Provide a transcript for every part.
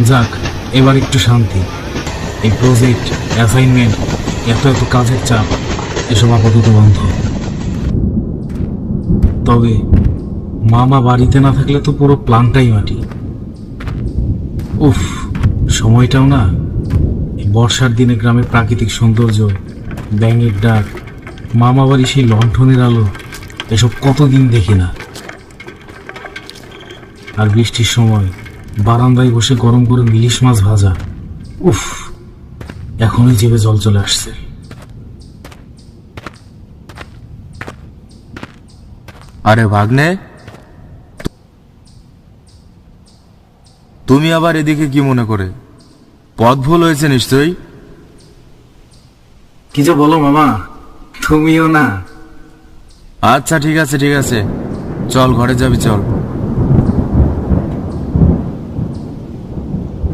যাক, এবার একটু শান্তি। এই প্রজেক্ট, অ্যাসাইনমেন্ট, এত এত কাজের চাপ, এসব আপাতত বন্ধ। তবে মামা বাড়িতে না থাকলে তো পুরো প্ল্যানটাই মাটি। উফ, সময়টাও না, এই বর্ষার দিনে গ্রামের প্রাকৃতিক সৌন্দর্য, ব্যাঙের ডাক, মামা বাড়ি সেই লণ্ঠনের আলো, এসব কতদিন দেখি না। আর বৃষ্টির সময় বারান্দায় বসে গরম করে ইলিশ মাছ ভাজা, উফ, এখনই জিভে জল চলে আসছে। আরে ভাগ্নে, তুমি আবার এদিকে কি মনে করে? পথ ভুল হয়েছে নিশ্চয়ই। কি যে বলো মামা, তুমিও না। আচ্ছা ঠিক আছে ঠিক আছে, চল ঘরে যাবি চল।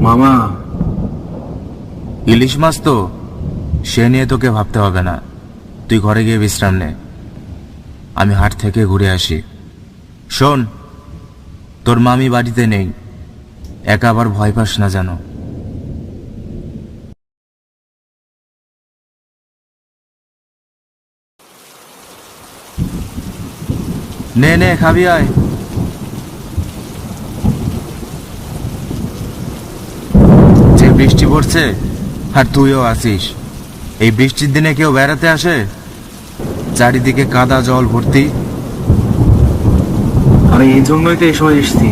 মামা, ইলিশ মাছ তো, সে নিয়ে তোকে ভাবতে হবে না। তুই ঘরে গিয়ে বিশ্রাম নে, আমি হাট থেকে ঘুরে আসি। শোন, তোর মামি বাড়িতে নেই, একা আবার ভয় পাস না জানো। নে নে খাবি আয়। যে বৃষ্টি পড়ছে আর তুইও আসিস, এই বৃষ্টির দিনে কেউ বেড়াতে আসে? চারিদিকে কাদা জল ভর্তি। আরে এই জন্যই তো এই সময় এসছি,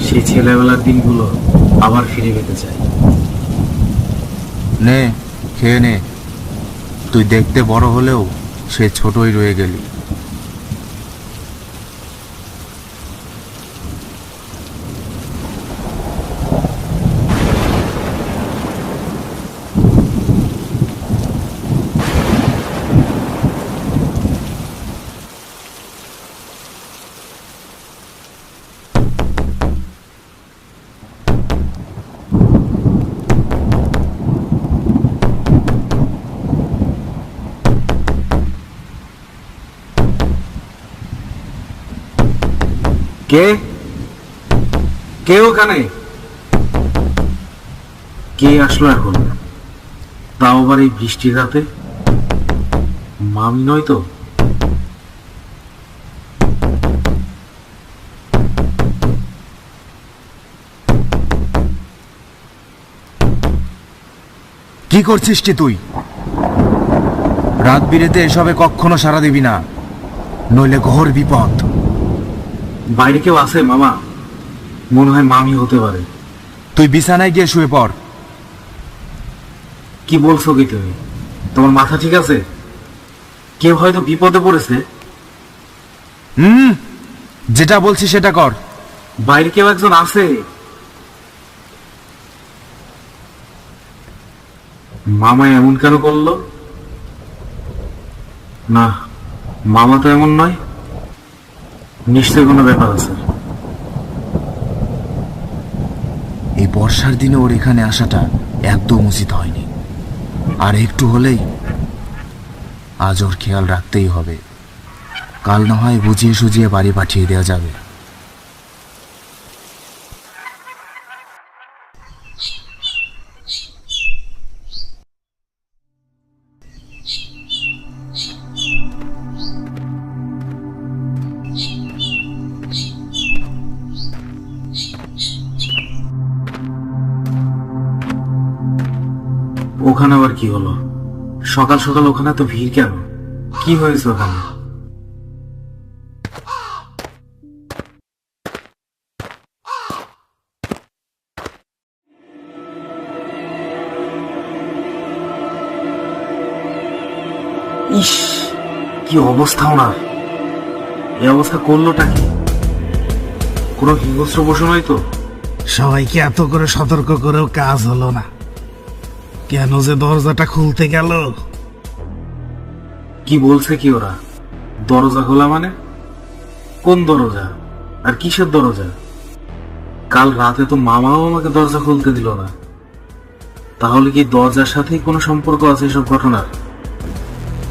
সেই ছেলেবেলার দিনগুলো আবার ফিরে পেতে চাই। নে খেয়ে নে, তুই দেখতে বড় হলেও সে ছোটই রয়ে গেলি। কে কে ওখানে? কে আসলো এখন, তাও আবার এই বৃষ্টির রাতে? মামি নয় তো? কি করছিস কি তুই? রাত বিরেতে এসবে কখনো সাড়া দিবি না, নইলে ঘোর বিপদ। বাইরে কেউ আছে মামা? মনে হয় মামি হতে পারে। তুই বিছানায় গিয়ে শুয়ে পড়। কি বলছো কি তুমি? তোমার মাথা ঠিক আছে? কেউ হয়তো বিপদে পড়েছে। যেটা বলছি সেটা কর। বাইরে কেউ একজন আছে। মামা এমন কেন করলো? না, মামা তো এমন নয়, নিশ্চয় কোনো ব্যাপার আছে। এই বর্ষার দিনে ওর এখানে আসাটা একদম উচিত হয়নি, আর একটু হলেই আজ ওর খেয়াল রাখতেই হবে। কাল না হয় বুঝিয়ে সুঝিয়ে বাড়ি পাঠিয়ে দেওয়া যাবে। ওখানে আবার কি হলো? সকাল সকাল ওখানে তো ভিড় কেন? কি হয়েছে ওখানে? ইস, কি অবস্থা ওনার! এই অবস্থা করলোটা কি? কোনো হিংস্র পশু নয় তো? সবাইকে এত করে সতর্ক করেও কাজ হলো না, কেন যে দরজাটা খুলতে গেল। কি বলছে কি ওরা? দরজা খোলা মানে? কোন দরজা আর কিসের দরজা? কাল রাতে তো মামাও আমাকে দরজা খুলতে দিল না। তাহলে কি দরজার সাথে কোনো সম্পর্ক আছে এসব ঘটনার?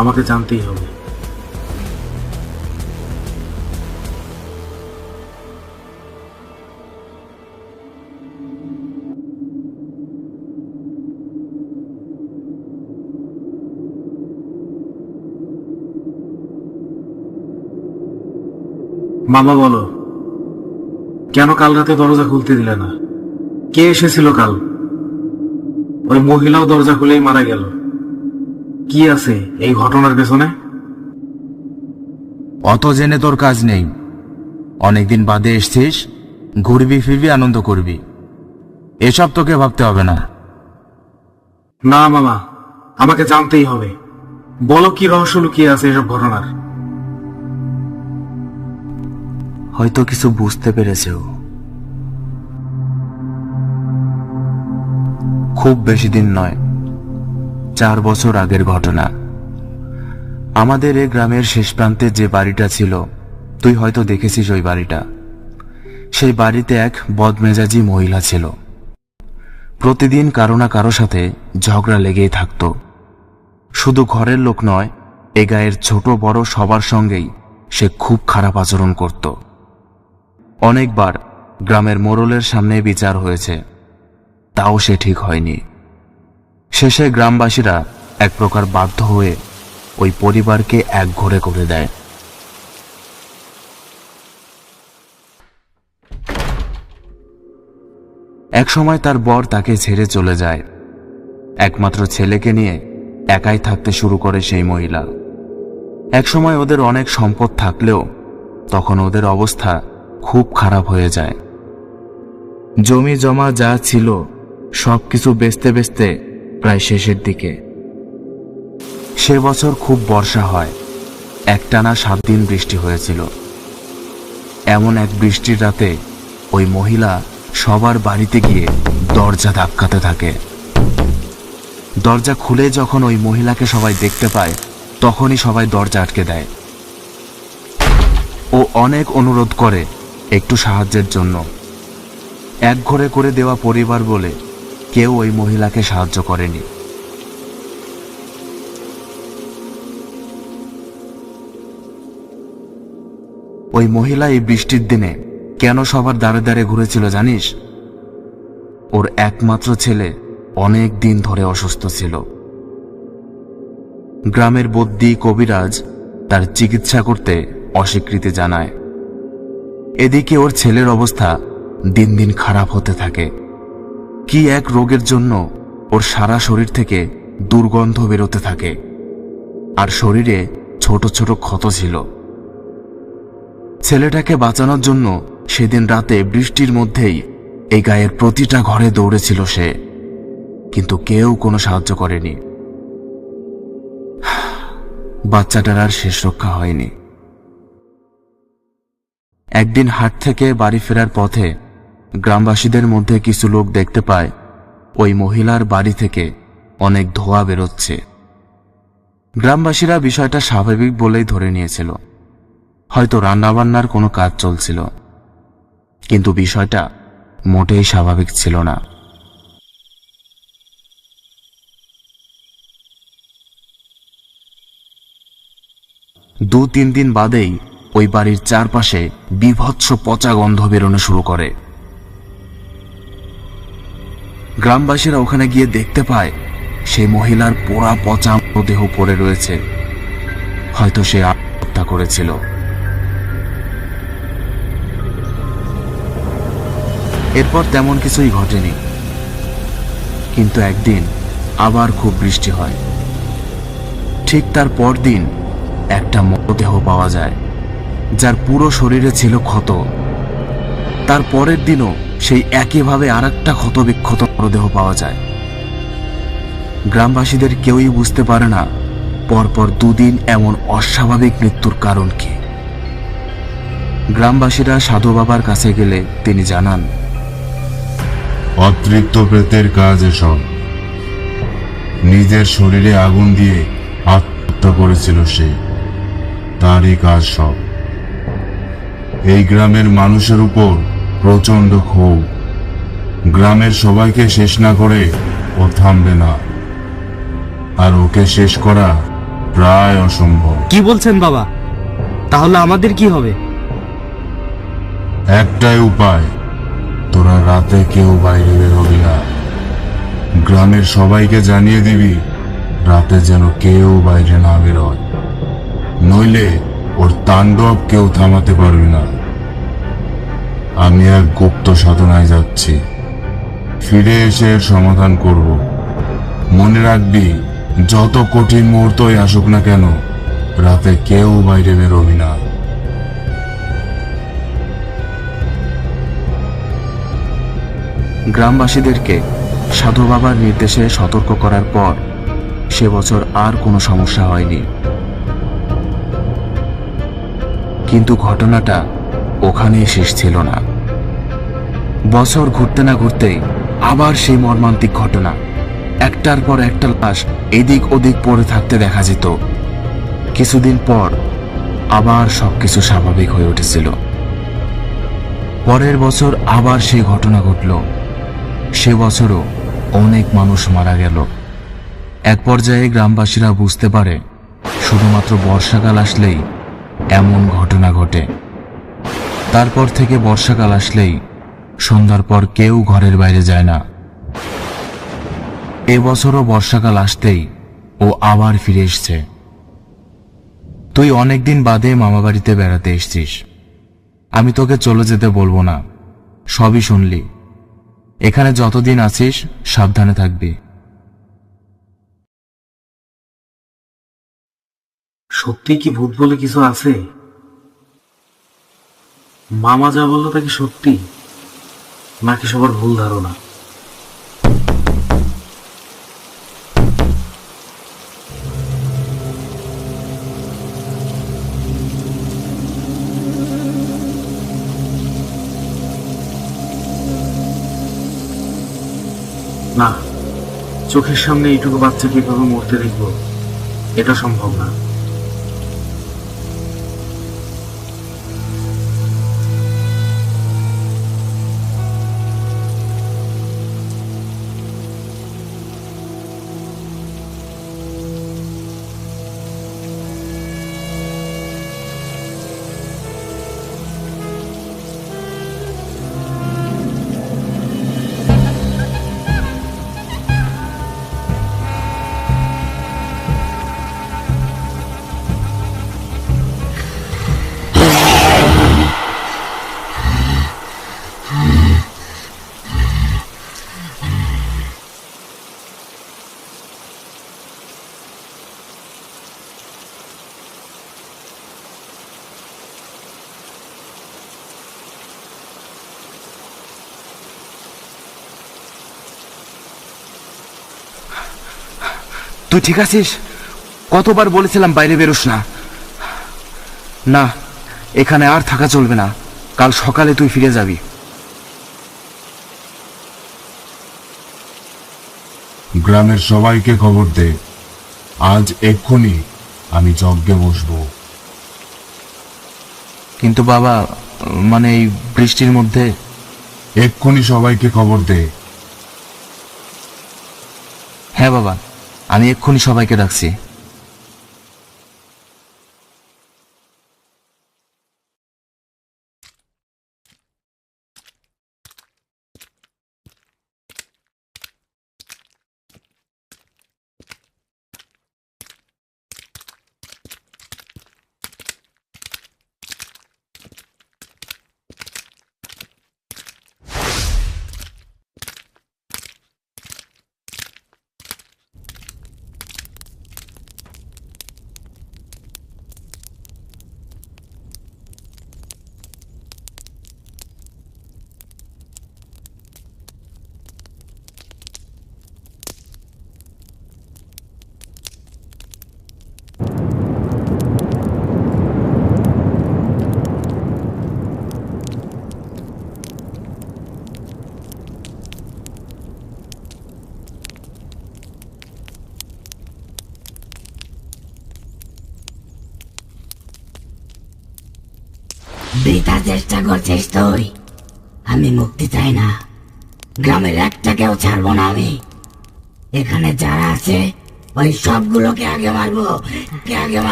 আমাকে জানতেই হবে। মামা বলো, কেন কাল রাতে দরজা খুলতে দিলে না? কে এসেছিল কাল? ওই মহিলাও দরজা খুলেই মারা গেল। কি আছে এই ঘটনার পেছনে? অত জেনে তোর কাজ নেই। অনেকদিন বাদে এসছিস, ঘুরবি ফিরবি, আনন্দ করবি, এসব তোকে ভাবতে হবে না। না মামা, আমাকে জানতেই হবে। বলো কি রহস্য লুকিয়ে আছে এসব ঘটনার? হয়তো কিছু বুঝতে পেরেছে ও। খুব বেশি দিন নয়, 4 বছর আগের ঘটনা। আমাদের এই গ্রামের শেষ প্রান্তে যে বাড়িটা ছিল, তুই হয়তো দেখেছিস ওই বাড়িটা। সেই বাড়িতে এক বদমেজাজি মহিলা ছিল। প্রতিদিন কারো না কারো সাথে ঝগড়া লেগেই থাকতো। শুধু ঘরের লোক নয়, এ গায়ের ছোট বড় সবার সঙ্গেই সে খুব খারাপ আচরণ করত। অনেকবার গ্রামের মোড়লের সামনে বিচার হয়েছে, তাও সে ঠিক হয়নি। শেষে গ্রামবাসীরা এক প্রকার বাধ্য হয়ে ওই পরিবারকে একঘরে করে দেয়। একসময় তার বর তাকে ছেড়ে চলে যায়। একমাত্র ছেলেকে নিয়ে একাই থাকতে শুরু করে সেই মহিলা। একসময় ওদের অনেক সম্পদ থাকলেও তখন ওদের অবস্থা খুব খারাপ হয়ে যায়। জমি জমা যা ছিল সবকিছু বেচতে বেচতে প্রায় শেষের দিকে। সে বছর খুব বর্ষা হয়, একটানা 7 দিন বৃষ্টি হয়েছিল। এমন এক বৃষ্টির রাতে ওই মহিলা সবার বাড়িতে গিয়ে দরজা ধাক্কাতে থাকে। দরজা খুলে যখন ওই মহিলাকে সবাই দেখতে পায়, তখনই সবাই দরজা আটকে দেয়। ও অনেক অনুরোধ করে একটু সাহায্যের জন্য। একঘরে করে দেওয়া পরিবার বলে কেউ ওই মহিলাকে সাহায্য করেনি। ওই মহিলা এই বৃষ্টির দিনে কেন সবার দ্বারে দ্বারে ঘুরেছিল জানিস? ওর একমাত্র ছেলে অনেক দিন ধরে অসুস্থ ছিল। গ্রামের বদ্যি কবিরাজ তার চিকিৎসা করতে অস্বীকৃতি জানায়। এদিকে ওর ছেলের অবস্থা দিন দিন খারাপ হতে থাকে। কি এক রোগের জন্য ওর সারা শরীর থেকে দুর্গন্ধ বেরোতে থাকে, আর শরীরে ছোট ছোট ক্ষত ছিল। ছেলেটাকে বাঁচানোর জন্য সেদিন রাতে বৃষ্টির মধ্যেই এই গায়ের প্রতিটা ঘরে দৌড়েছিল সে, কিন্তু কেউ কোনো সাহায্য করেনি। বাচ্চাটার আর শেষ রক্ষা হয়নি। একদিন হাট থেকে বাড়ি ফেরার পথে গ্রামবাসীদের মধ্যে কিছু লোক দেখতে পায় ওই মহিলার বাড়ি থেকে অনেক ধোঁয়া বেরোচ্ছে। গ্রামবাসীরা বিষয়টা স্বাভাবিক বলেই ধরে নিয়েছিল, হয়তো রান্নাবান্নার কোনো কাজ চলছিল। কিন্তু বিষয়টা মোটেই স্বাভাবিক ছিল না। দু তিন দিন বাদেই ওই বাড়ির চারপাশে বীভৎস পচা গন্ধ বেরোনো শুরু করে। গ্রামবাসীরা ওখানে গিয়ে দেখতে পায় সেই মহিলার পোড়া পচা দেহ পড়ে রয়েছে। হয়তো সে আত্মহত্যা করেছিল। এরপর তেমন কিছুই ঘটেনি, কিন্তু একদিন আবার খুব বৃষ্টি হয়। ঠিক তার পরদিন একটা মরদেহ পাওয়া যায়, যার পুরো শরীরে ছিল ক্ষত। তার পরের দিনও সেই একইভাবে আরেকটা ক্ষত বিক্ষত মরদেহ পাওয়া যায়। গ্রামবাসীদের কেউই বুঝতে পারে না পরপর 2 দিন এমন অস্বাভাবিক মৃত্যুর কারণ কি। গ্রামবাসীরা সাধু বাবার কাছে গেলে তিনি জানান, অতৃপ্ত প্রেতের কাজ এসব। নিজের শরীরে আগুন দিয়ে আত্মহত্যা করেছিল সে, তারই কাজ সব। এই গ্রামের মানুষের উপর প্রচন্ড ক্ষোভ। গ্রামের সবাইকে শেষ না করে ও থামবে না, আর ওকে শেষ করা প্রায় অসম্ভব। কি বলছেন বাবা? তাহলে আমাদের কি হবে? একটাই উপায়, তোরা রাতে কেউ বাইরে বেরোবি না। গ্রামের সবাইকে জানিয়ে দিবি রাতে যেন কেউ বাইরে না বেরোয়, নইলে ওর তাণ্ডব কেউ থামাতে পারবি না। আমি এক গুপ্ত সাধনায় যাচ্ছি, ফিরে এসে এর সমাধান করব। মনে রাখবি, যত কঠিন মুহূর্তই আসুক না কেন, রাতে কেউ বাইরে বেরোবি না। গ্রামবাসীদেরকে সাধু বাবার নির্দেশে সতর্ক করার পর সে বছর আর কোনো সমস্যা হয়নি। কিন্তু ঘটনাটা ওখানেই শেষ ছিল না। বছর ঘুরতে না ঘুরতেই আবার সেই মর্মান্তিক ঘটনা। একটার পর একটা লাশ এদিক ওদিক পড়ে থাকতে দেখা যেত। কিছুদিন পর আবার সবকিছু স্বাভাবিক হয়ে উঠেছিল। পরের বছর আবার সেই ঘটনা ঘটল। সে বছরও অনেক মানুষ মারা গেল। এক পর্যায়ে গ্রামবাসীরা বুঝতে পারে শুধুমাত্র বর্ষাকাল আসলেই এমন ঘটনা ঘটে। তারপর থেকে বর্ষাকাল আসলেই সন্ধ্যার পর কেউ ঘরের বাইরে যায় না। এবছরও বর্ষাকাল আসতেই ও আবার ফিরে এসছে। তুই অনেকদিন বাদে মামাবাড়িতে বেড়াতে এসছিস। আমি তোকে চলে যেতে বলবো না, সবই শুনলি। এখানে যতদিন আছিস সাবধানে থাকবি। সত্যি কি ভূত বলে কিছু আছে? মামা যা বললো তা কি সত্যি, নাকি সবার ভুল ধারণা? না, চোখের সামনে এইটুকু বাচ্চাকে এভাবে মরতে দেখবো, এটা সম্ভব না। তুই ঠিক আছিস? কতবার বলেছিলাম বাইরে বেরোস না। না, এখানে আর থাকা চলবে না। কাল সকালে তুই ফিরে যাবি। গ্রামের সবাইকে খবর দে, আজ এক্ষুনি আমি যজ্ঞে বসবো। কিন্তু বাবা, মানে এই বৃষ্টির মধ্যে। এক্ষুনি সবাইকে খবর দে। হ্যাঁ বাবা, আমি এক্ষুনি সবাইকে ডাকছি। বৃথা চেষ্টা করছিস তুই। আমি মুক্তি চাই না, গ্রামের একটাকেও ছাড়বো না আমি। এখানে যারা আছে ওই সবগুলোকে আগে মারবো,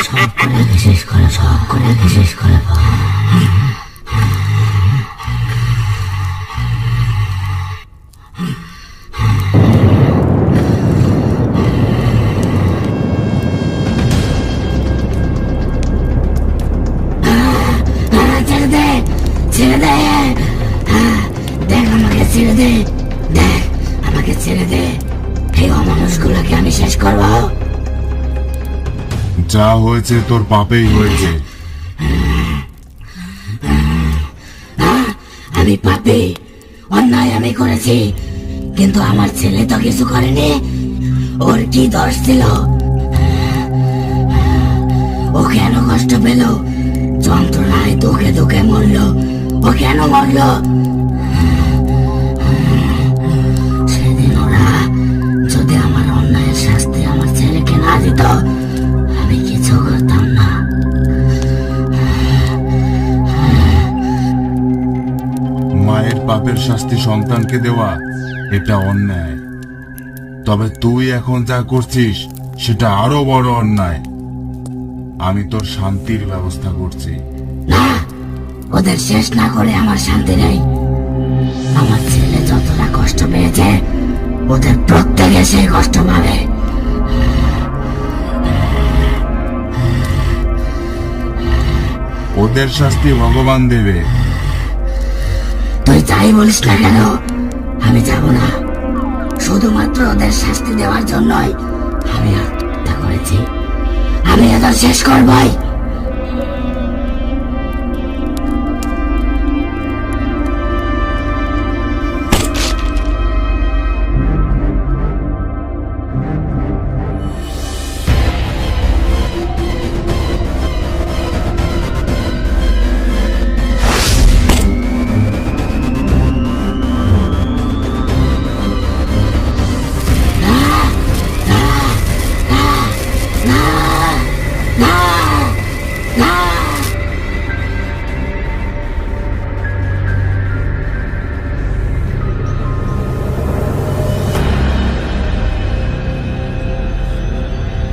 সব করে শেষ করে, সব করে শেষ করে। দেখ আমাকে ছেড়ে দে, দেখ আমাকে ছেড়ে দে। এই অমানুষগুলোকে আমি শেষ করবো। যা হয়েছে তোর পাপেই হয়েছে। আমি পাপী, অন্যায় আমি করেছি, কিন্তু আমার ছেলে তো কিছু করেনি। ওর কি দোষ ছিল? ও কেন কষ্ট পেল? যন্ত্রণায় দুঃখে দুঃখে মরল। ও কেন মরল? সেদিন ওরা যদি আমার অন্যায়ের শাস্তি আমার ছেলেকে না দিত, আমি কিছু করতাম না। মায়ের পাপের শাস্তি সন্তানকে দেওয়া এটা অন্যায়, তবে তুই এখন যা করছিস সেটা আরো বড় অন্যায়। আমি তোর শান্তির ব্যবস্থা করছি। না, ওদের শেষ না করে আমার শান্তি নেই। আমার ছেলে যতটা কষ্ট পেয়েছে, ওদের প্রত্যেকে সেই কষ্ট পাবে। ওদের শাস্তি ভগবান দেবে। তুই যাই বলিস না কেন, আমি যাব না। শুধুমাত্র ওদের শাস্তি দেওয়ার জন্যই আমি আত্মহত্যা করেছি। আমি এদের শেষ করবই।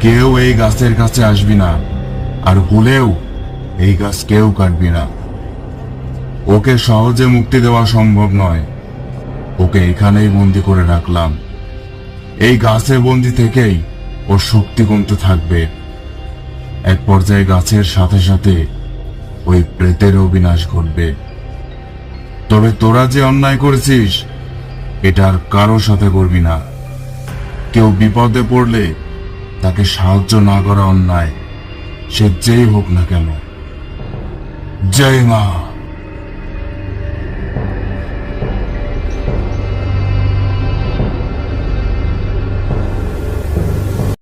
কেউ এই গাছের কাছে আসবি না, আর ভুলেও এই গাছ কেউ কাটবি না। ওকে সহজে মুক্তি দেওয়া সম্ভব নয়। ওকে এখানেই বন্দি করে রাখলাম। এই গাছে বন্দি থেকেই ওর শক্তি কমতে থাকবে। এক পর্যায়ে গাছের সাথে সাথে ওই প্রেতেরও বিনাশ ঘটবে। তবে তোরা যে অন্যায় করেছিস এটা আর কারো সাথে করবি না। কেউ বিপদে পড়লে তাকে সাহায্য না করা অন্যায়, সে যেই হোক না কেন। জয় মা।